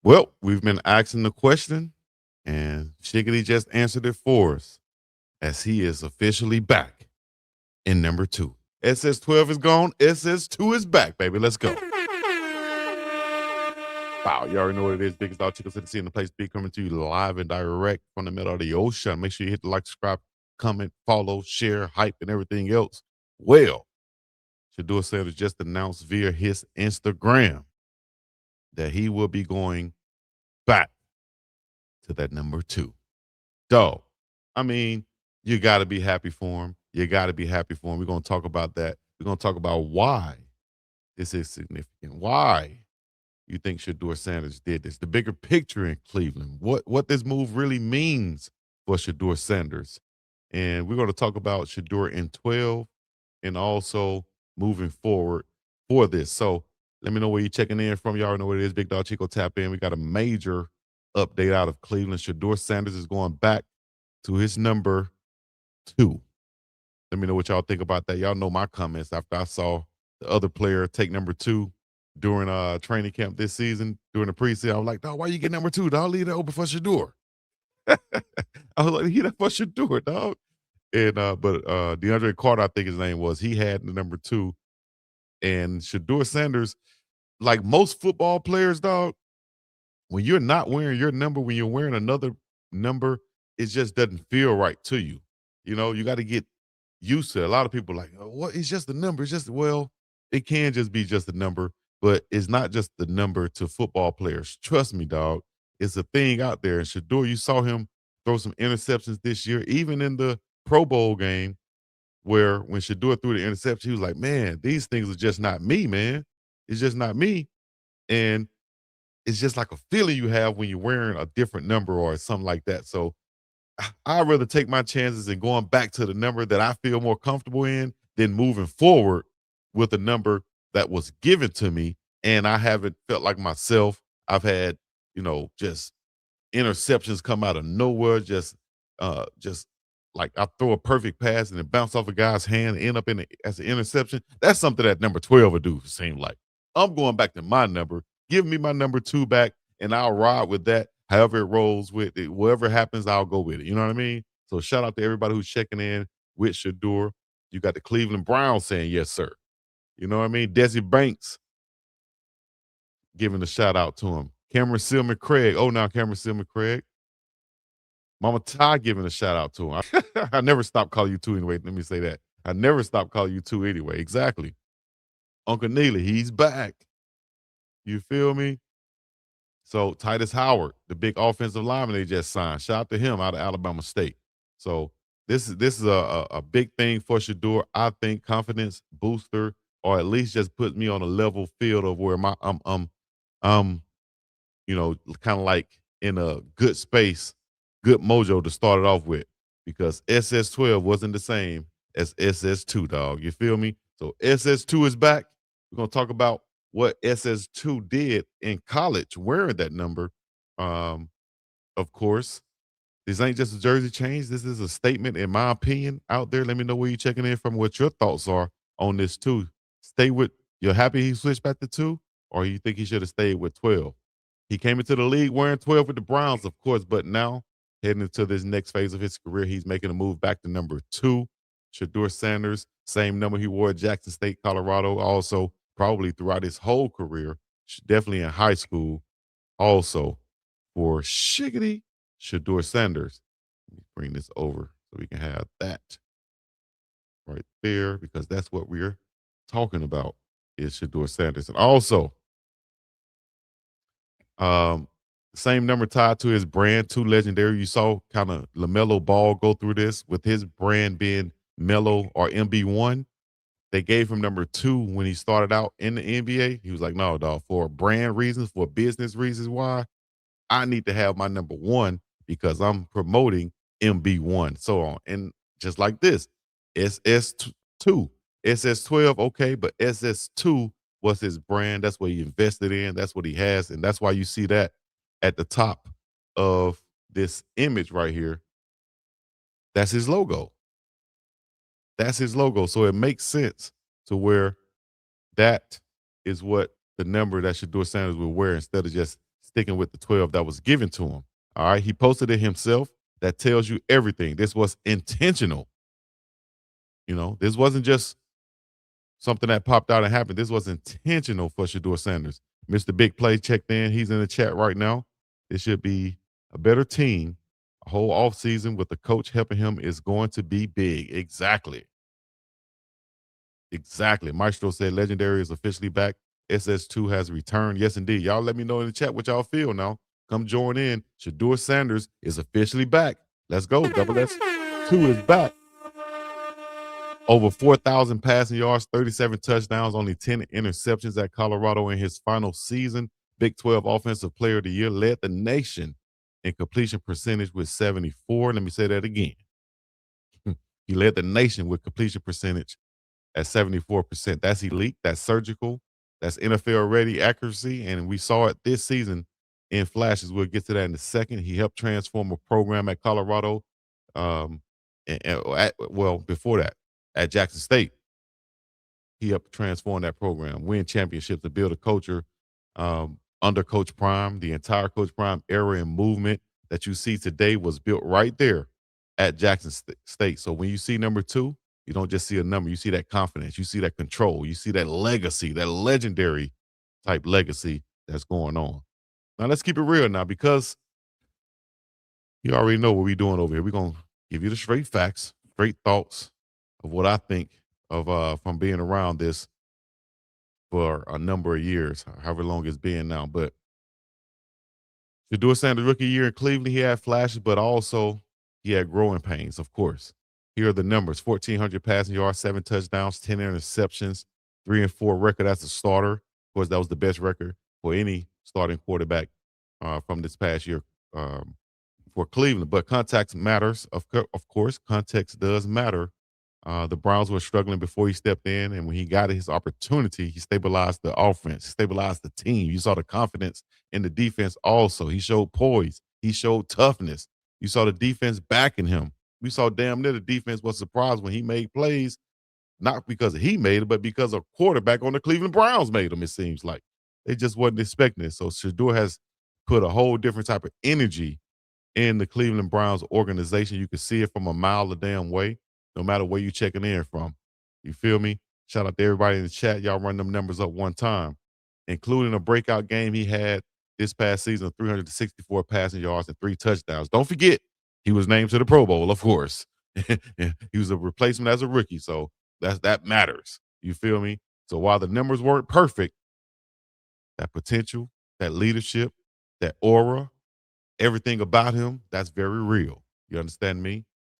Well, we've been asking the question, and Shiggity just answered it for us as he is officially back in number two. SS12 is gone. SS2 is back, baby. Let's go. Wow, you already know what it is. Biggest dog Chico City, in the place to be, coming to you live and direct from the middle of the ocean. Make sure you hit the like, subscribe, comment, follow, share, hype, and everything else. Well, Shedeur Sanders just announced via his Instagram that he will be going back to that number two. Dog, I mean, you got to be happy for him. You got to be happy for him. We're going to talk about that. We're going to talk about why this is significant. Why you think Shedeur Sanders did this? The bigger picture in Cleveland. What this move really means for Shedeur Sanders. And we're going to talk about Shedeur in 12 and also moving forward for this. So let me know where you're checking in from. You already know what it is. Big Dog Chico tap in. We got a major update out of Cleveland. Shedeur Sanders is going back to his number two. Let me know what y'all think about that. Y'all know my comments after I saw the other player take number two during training camp this season, during the preseason. I was like, dog, why you get number two, dog? Leave that open for Shedeur. I was like, leave that for Shedeur, dog. And but DeAndre Carter, I think his name was, he had the number two. And Shedeur Sanders, like most football players, dog, when you're not wearing your number, when you're wearing another number, it just doesn't feel right to you. You know, you got to get used to it. A lot of people are like, oh, what? It's just a number. It's just, well, it can just be just a number, but it's not just the number to football players. Trust me, dog. It's a thing out there. And Shedeur, you saw him throw some interceptions this year, even in the Pro Bowl game, where when Shedeur threw the interception, he was like, man, these things are just not me, man. It's just not me. And it's just like a feeling you have when you're wearing a different number or something like that. So I'd rather take my chances in going back to the number that I feel more comfortable in than moving forward with a number that was given to me and I haven't felt like myself. I've had, just interceptions come out of nowhere, just like I throw a perfect pass and it bounce off a guy's hand and end up as an interception. That's something that number 12 would do, it seemed like. I'm going back to my number. Give me my number two back, and I'll ride with that. However it rolls with it, whatever happens, I'll go with it. You know what I mean? So shout out to everybody who's checking in with Shedeur. You got the Cleveland Browns saying yes, sir. You know what I mean? Desi Banks giving a shout out to him. Cameron Silman Craig. Oh, now Cameron Silman Craig. Mama Ty giving a shout out to him. I never stopped calling you two anyway. Let me say that. I never stopped calling you two anyway. Exactly. Uncle Neely, he's back. You feel me? So Titus Howard, the big offensive lineman they just signed. Shout out to him out of Alabama State. So this is a big thing for Shedeur. I think confidence booster, or at least just put me on a level field of where I'm kind of like in a good space, good mojo to start it off with, because SS12 wasn't the same as SS2, dog. You feel me? So SS2 is back. We're gonna talk about what SS2 did in college wearing that number. Um, of course, this ain't just a jersey change. This is a statement, in my opinion, out there. Let me know where you're checking in from, what your thoughts are on this too. Stay with, you're happy he switched back to two, or you think he should have stayed with 12? He came into the league wearing 12 with the Browns, of course, but now heading into this next phase of his career, he's making a move back to number two. Shedeur Sanders, same number he wore at Jackson State, Colorado, also probably throughout his whole career, definitely in high school, also for Shiggity Shedeur Sanders. Let me bring this over so we can have that right there, because that's what we're talking about is Shedeur Sanders. And also, um, same number tied to his brand, too legendary. You saw kind of LaMelo Ball go through this with his brand being Melo or MB1. They gave him number two when he started out in the NBA. He was like, no, dog, for brand reasons, for business reasons, why I need to have my number one because I'm promoting MB1, so on. And just like this, SS2, SS12, okay, but SS2 was his brand. That's what he invested in. That's what he has. And that's why you see that at the top of this image right here. That's his logo. That's his logo. So it makes sense to where that is what the number that Shedeur Sanders will wear instead of just sticking with the 12 that was given to him. All right. He posted it himself. That tells you everything. This was intentional. This wasn't just something that popped out and happened. This was intentional for Shedeur Sanders. Mr. Big Play checked in. He's in the chat right now. It should be a better team. A whole offseason with the coach helping him is going to be big. Exactly. Exactly. Maestro said Legendary is officially back. SS2 has returned. Yes, indeed. Y'all let me know in the chat what y'all feel now. Come join in. Shedeur Sanders is officially back. Let's go. Double S2 is back. Over 4,000 passing yards, 37 touchdowns, only 10 interceptions at Colorado in his final season. Big 12 Offensive Player of the Year, led the nation in completion percentage with 74. Let me say that again. He led the nation with completion percentage at 74%. That's elite. That's surgical. That's NFL ready accuracy. And we saw it this season in flashes. We'll get to that in a second. He helped transform a program at Colorado. Well, before that, at Jackson State, he helped transform that program, win championships, to build a culture under Coach Prime. The entire Coach Prime era and movement that you see today was built right there at Jackson State. So when you see number 2, you don't just see a number. You see that confidence. You see that control. You see that legacy, that legendary type legacy that's going on. Now, let's keep it real now, because you already know what we're doing over here. We're going to give you the straight facts, straight thoughts of what I think of from being around this for a number of years, however long it's been now. But Shedeur Sanders' rookie year in Cleveland, he had flashes, but also he had growing pains, of course. Here are the numbers: 1,400 passing yards, 7 touchdowns, 10 interceptions, 3-4 record as a starter. Of course, that was the best record for any starting quarterback from this past year for Cleveland. But context matters, of course. Context does matter. The Browns were struggling before he stepped in, and when he got his opportunity, he stabilized the offense, stabilized the team. You saw the confidence in the defense also. He showed poise. He showed toughness. You saw the defense backing him. We saw damn near the defense was surprised when he made plays, not because he made it, but because a quarterback on the Cleveland Browns made them, it seems like. They just wasn't expecting it. So Shedeur has put a whole different type of energy in the Cleveland Browns organization. You can see it from a mile a damn way, no matter where you checking in from. You feel me? Shout out to everybody in the chat. Y'all run them numbers up one time, including a breakout game he had this past season, 364 passing yards and 3 touchdowns. Don't forget, he was named to the Pro Bowl, of course. He was a replacement as a rookie, so that matters. You feel me? So while the numbers weren't perfect, that potential, that leadership, that aura, everything about him, that's very real. You understand me?